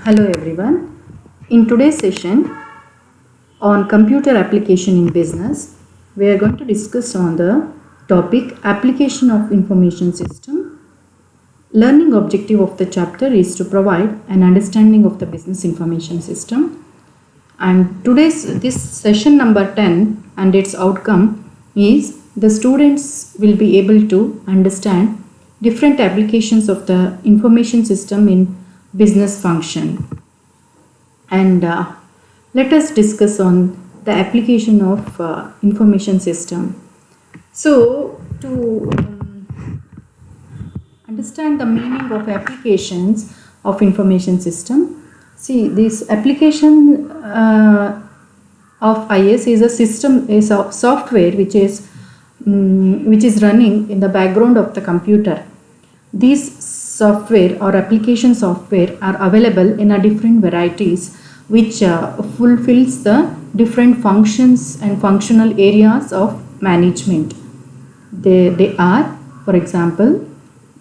Hello everyone. In today's session on computer application in business, we are going to discuss on the topic application of information system. Learning objective of the chapter is to provide an understanding of the business information system. And this session number 10 and its outcome is the students will be able to understand different applications of the information system in business function. And let us discuss on the application of information system. So to understand the meaning of applications of information system, see, this application of IS is a system, is a software which is running in the background of the computer. These software or application software are available in a different varieties which fulfills the different functions and functional areas of management. They are, for example,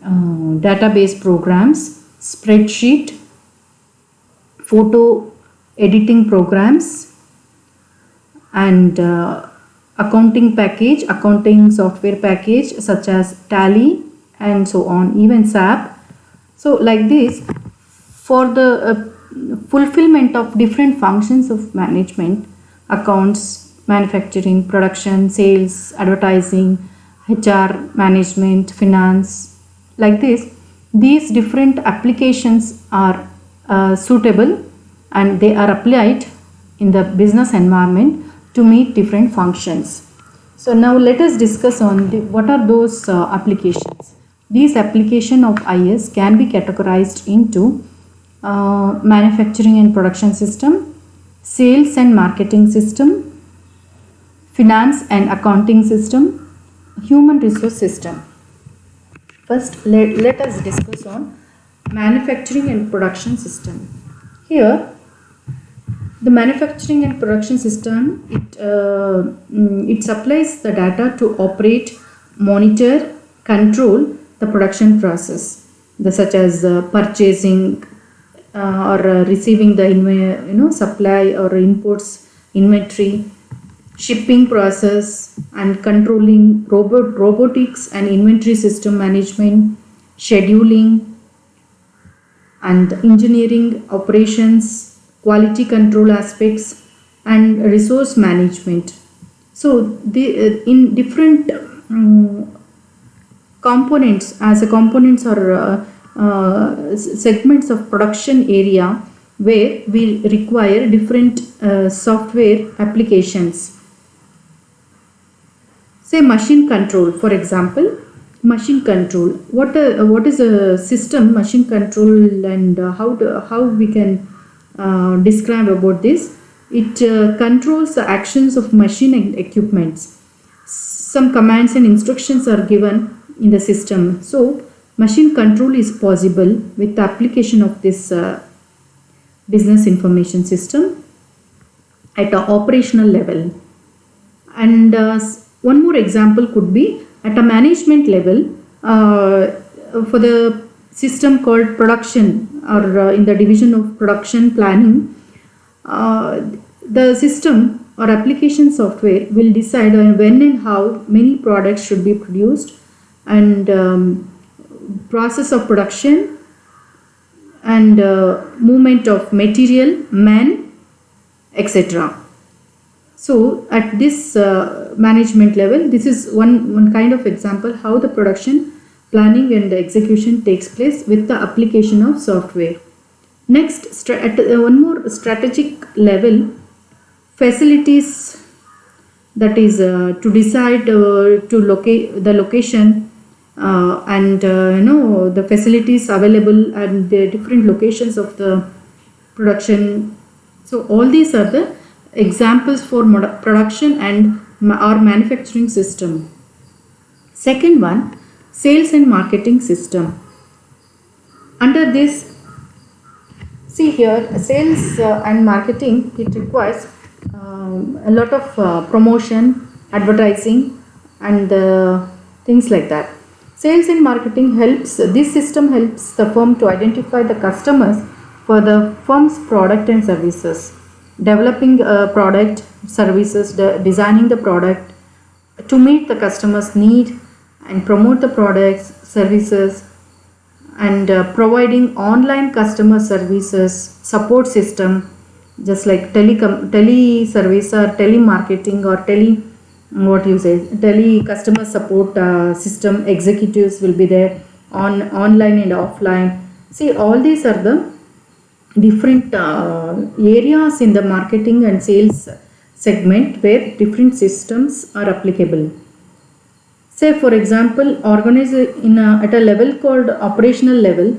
database programs, spreadsheet, photo editing programs, and accounting software package such as Tally and so on, even SAP. So like this, for the fulfillment of different functions of management, accounts, manufacturing, production, sales, advertising, HR, management, finance, like this, these different applications are suitable and they are applied in the business environment to meet different functions. So now let us discuss on what are those applications. These application of IS can be categorized into manufacturing and production system, sales and marketing system, finance and accounting system, human resource system. First, let us discuss on manufacturing and production system. Here, the manufacturing and production system, it supplies the data to operate, monitor, control the production process, such as purchasing or receiving the supply or imports, inventory, shipping process, and controlling robotics and inventory system management, scheduling, and engineering operations, quality control aspects, and resource management. So in different components, components or segments of production area where we require different software applications. Say machine control, for example. Machine control. What is a system machine control, and how we can describe about this? It controls the actions of machine and equipments. Some commands and instructions are given in the system. So machine control is possible with the application of this business information system at an operational level. And one more example could be at a management level for the system called production, or in the division of production planning. The system or application software will decide on when and how many products should be produced, and process of production, and movement of material, man, etc. So at this management level, this is one kind of example how the production planning and execution takes place with the application of software. Next, at one more strategic level, facilities, that is to decide to locate the location and the facilities available and the different locations of the production. So all these are the examples for production and our manufacturing system. Second one, sales and marketing system. Under this, see here, sales and marketing, it requires a lot of promotion, advertising, and things like that. Sales and marketing this system helps the firm to identify the customers for the firm's product and services, developing a product, services, designing the product to meet the customer's need and promote the products, services, and providing online customer services support system, just like tele service or telemarketing or tele customer support system executives will be there on online and offline. See, all these are the different areas in the marketing and sales segment where different systems are applicable. Say for example, organize at a level called operational level,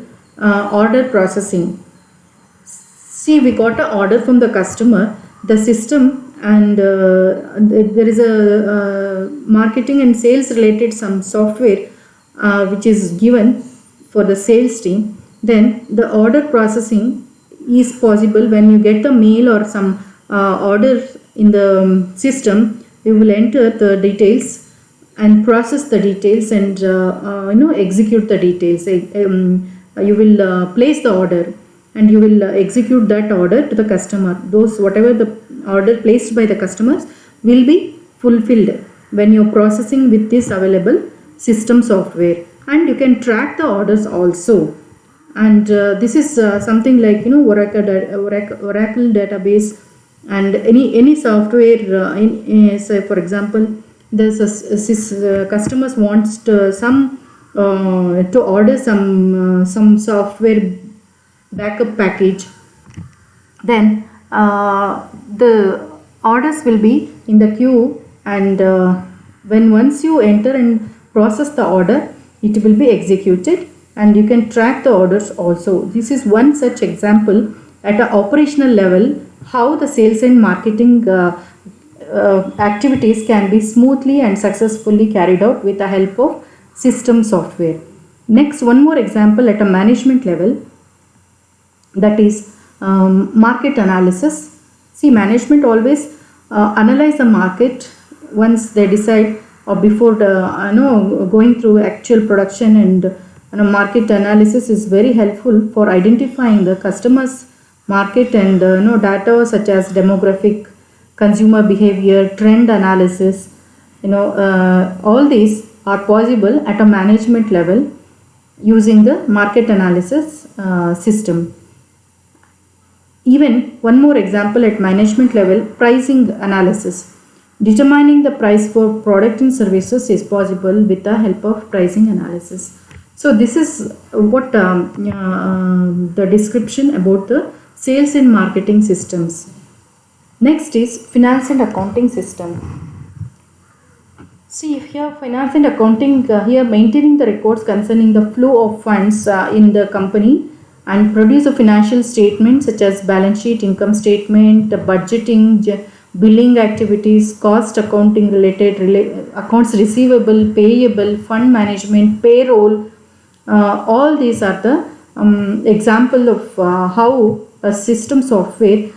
order processing. See, we got an order from the customer, the system, and there is a marketing and sales related some software which is given for the sales team. Then the order processing is possible when you get the mail or some order in the system. You will enter the details and process the details and execute the details. You will place the order and you will execute that order to the customer. Those whatever the order placed by the customers will be fulfilled when you're processing with this available system software, and you can track the orders also. And this is something like Oracle database and any software say for example, the customers wants to order some software backup package. Then the orders will be in the queue, and when once you enter and process the order, it will be executed and you can track the orders also. This is one such example at an operational level, how the sales and marketing activities can be smoothly and successfully carried out with the help of system software. Next, one more example at a management level, that is market analysis. See, management always analyze the market once they decide or before going through actual production, and market analysis is very helpful for identifying the customers market and data such as demographic, consumer behavior, trend analysis. All these are possible at a management level using the market analysis system. Even one more example at management level, pricing analysis. Determining the price for product and services is possible with the help of pricing analysis. So this is what the description about the sales and marketing systems. Next is finance and accounting system. See here, finance and accounting, here maintaining the records concerning the flow of funds in the company and produce a financial statement such as balance sheet, income statement, budgeting, billing activities, cost accounting related, accounts receivable, payable, fund management, payroll. All these are the example of how a system software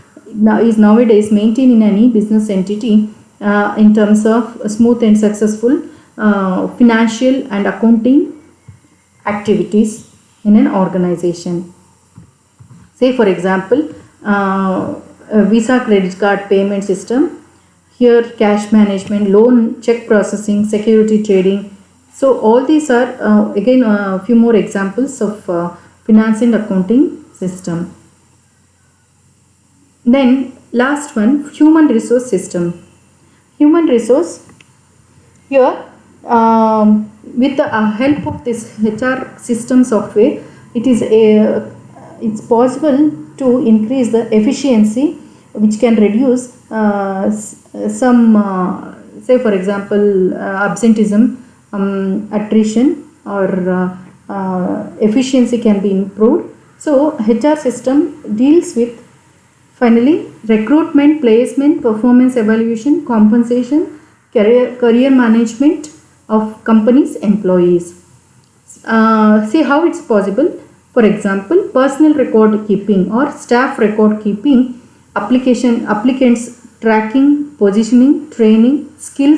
is nowadays maintained in any business entity in terms of smooth and successful financial and accounting activities in an organization. Say for example, Visa credit card payment system, here cash management, loan, check processing, security trading. So all these are again a few more examples of finance and accounting system. Then last one, human resource system. Human resource, here with the help of this HR system software, it's possible to increase the efficiency, which can reduce some say for example absenteeism, attrition, or efficiency can be improved. So HR system deals with finally recruitment, placement, performance evaluation, compensation, career management of company's employees. See how it's possible. For example, personal record keeping or staff record keeping, applicants tracking, positioning, training, skill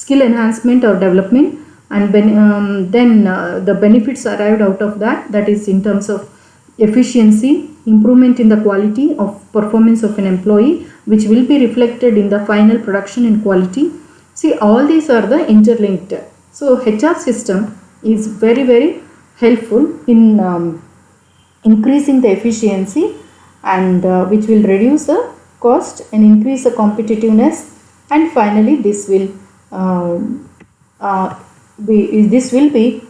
enhancement or development, and then the benefits arrived out of that, that is in terms of efficiency, improvement in the quality of performance of an employee, which will be reflected in the final production and quality. See, all these are the interlinked. So HR system is very helpful in increasing the efficiency, and which will reduce the cost and increase the competitiveness, and finally this will be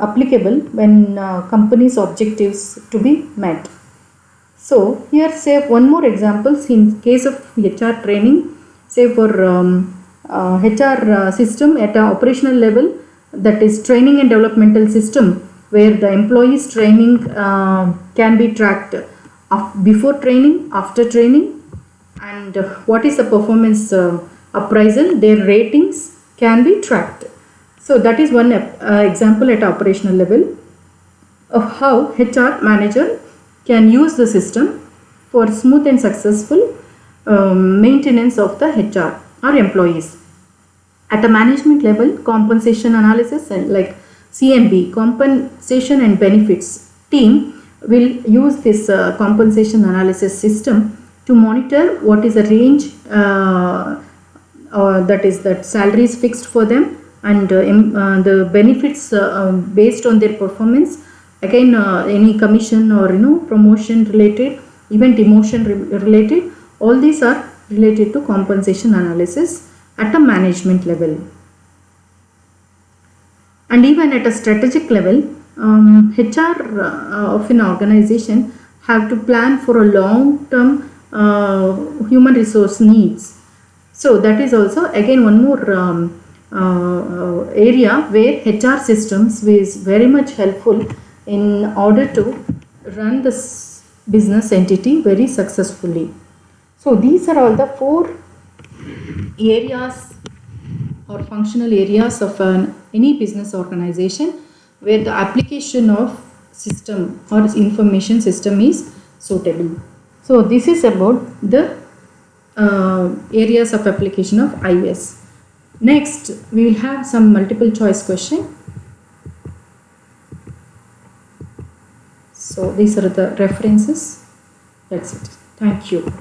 applicable when companies' objectives to be met. So here say one more examples in case of HR training. Say for HR system at an operational level, that is training and developmental system, where the employees training can be tracked before training, after training, and what is the performance appraisal, their ratings can be tracked. So that is one example at operational level of how HR manager can use the system for smooth and successful maintenance of the HR or employees. At a management level, compensation analysis and like CMB, compensation and benefits team, will use this compensation analysis system to monitor what is the range that is that salary is fixed for them, and the benefits based on their performance. Again, any commission or promotion related, even demotion related, all these are related to compensation analysis at a management level. And even at a strategic level, HR of an organization have to plan for a long-term human resource needs. So that is also again one more area where HR systems is very much helpful in order to run this business entity very successfully. So these are all the 4 areas or functional areas of any business organization where the application of system or information system is suitable. So this is about the areas of application of IS. Next, we will have some multiple choice question. So these are the references. That's it. Thank you.